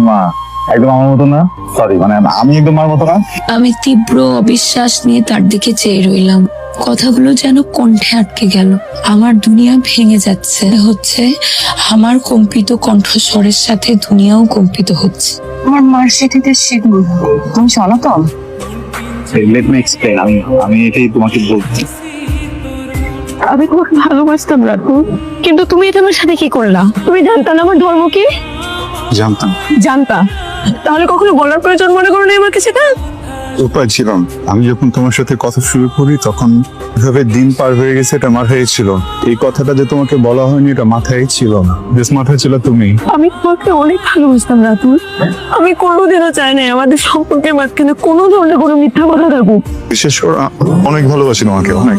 মা একদম আমার মতো না, সরি মানে আমি একদম আমার মতো না। আমি তীব্র অবিশ্বাস নিয়ে তার দিকে চেয়ে রইলাম। কথাগুলো যেন কণ্ঠে আটকে গেল। আমার দুনিয়া ভেঙে যাচ্ছে হচ্ছে, আমার কম্পিত কণ্ঠস্বরের সাথে দুনিয়াও কম্পিত হচ্ছে। আমার মার্কশিটে শিখবো তুমি সনাতন। লেট মি এক্সপ্লেইন, আমি এটাই তোমাকে বলছি। আমি তোমাকে ভালোবাসতাম রাতু, কিন্তু তুমি এটা আমার সাথে কি করলা? তুমি জানতা না আমার ধর্ম কি? জানতাম, জানতা, তাহলে কখনো বলার প্রয়োজন মনে করো না আমার কাছে? না উপায় ছিল না। আমি যখন তোমার সাথে কথা শুরু করি তখন এভাবে দিন পার হয়ে গেছে, এটা মাথায় ছিল। এই কথাটা যে তোমাকে বলা হয়নি এটা মাথায় ছিল না, বেশ মাথায় ছিল তুমি। আমি তোমাকে অনেক ভালোবাসতাম রাতু। আমি কোনোদিনও চাই না আমাদের সম্পর্কের মাঝখানে কোনো ধরনের কোনো মিথ্যা কথা থাকুক। বিশেষ করে অনেক ভালোবাসি তোমাকে, অনেক।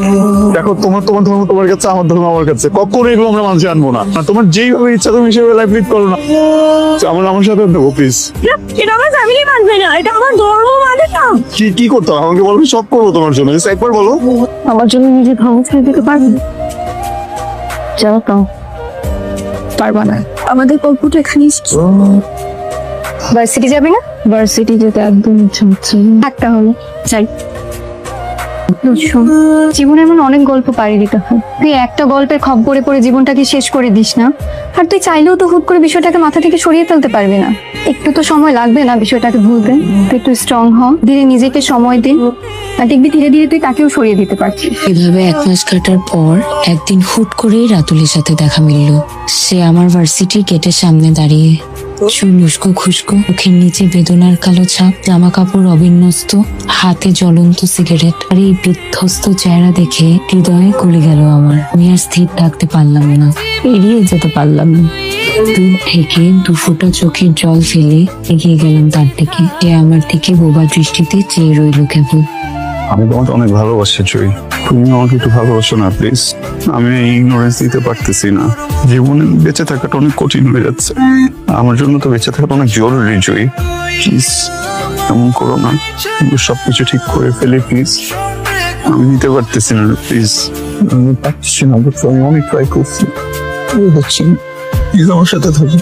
দেখো তোমার তোমার ধর্ম তোমার কাছে, আমার ধর্ম আমার কাছে, কখনো এগুলো আমরা মানুষ আনবো না। তোমার যেইভাবে ইচ্ছা তুমি সেভাবে লাইফ লিড করো না, আমার সাথে দেবো প্লিজ। এটা আমার ফ্যামিলি মানবে না, এটা আমার ধর্ম মানে না। কি করতে হবে আমাকে বলো, সব করবো তোমার জন্য, একবার বলো। আমার জন্য নিজে ধর্ম ছেড়ে দিতে পারবে? যাও তো, পারবা না। আমাদের গল্পটা এখানেই শেষ। ভার্সিটি যাবি না? ভার্সিটি যেতে একদম ইচ্ছা হচ্ছে একটা হলো যাই। জীবনে এমন অনেক গল্প পাড়ি দিতে হয়, তুই একটা গল্পের খপ্পরে পড়ে জীবনটাকে শেষ করে দিস না। আর তুই চাইলেও তো হুট করে বিষয়টাকে মাথা থেকে সরিয়ে ফেলতে পারবি না। একটু তো সময় লাগবে না বিষয়টাকে ভুলতে? তুই একটু স্ট্রং হ, ধীরে নিজেকে সময় দে, আর দেখবি ধীরে ধীরে তুই তাকেও সরিয়ে দিতে পারছিস। এভাবে 1 মাস কাটার পর একদিন হুট করেই রাতুলের সাথে দেখা মিলল। সে আমার ভার্সিটির গেটের সামনে দাঁড়িয়ে, চুল উস্কো খুস্কো, চোখের নিচে বেদনার কালো ছাপ, জামা কাপড় অবিন্যস্ত, হাতে জ্বলন্ত সিগারেট। আর এই বিধ্বস্ত চেহারা দেখে হৃদয়ে গলে গেল আমার। আমি আর স্থির থাকতে পারলাম না, এড়িয়ে যেতে পারলাম না। দূর থেকে 2 ফোঁটা চোখের জল ফেলে এগিয়ে গেলাম তার দিকে। সে আমার দিকে বোবা দৃষ্টিতে চেয়ে রইল কেবল। আমি তোমাকে অনেক ভালোবাসি জয়ী, তুমি আমাকে একটু ভালোবাসো না প্লিজ? আমি ইগনোরেন্স দিতে পারতেছি না। জীবনে বেঁচে থাকাটা অনেক কঠিন হয়ে যাচ্ছে, আমার জন্য তো বেঁচে থাকাটা অনেক জরুরি জয়ী। প্লিজ এমন করো না, সবকিছু ঠিক করে ফেলি প্লিজ। আমি নিতে পারতেছি না প্লিজ, আমি পারতেছি না, আমি অনেক ট্রাই করছি, হচ্ছে না। প্লিজ আমার সাথে থাকো।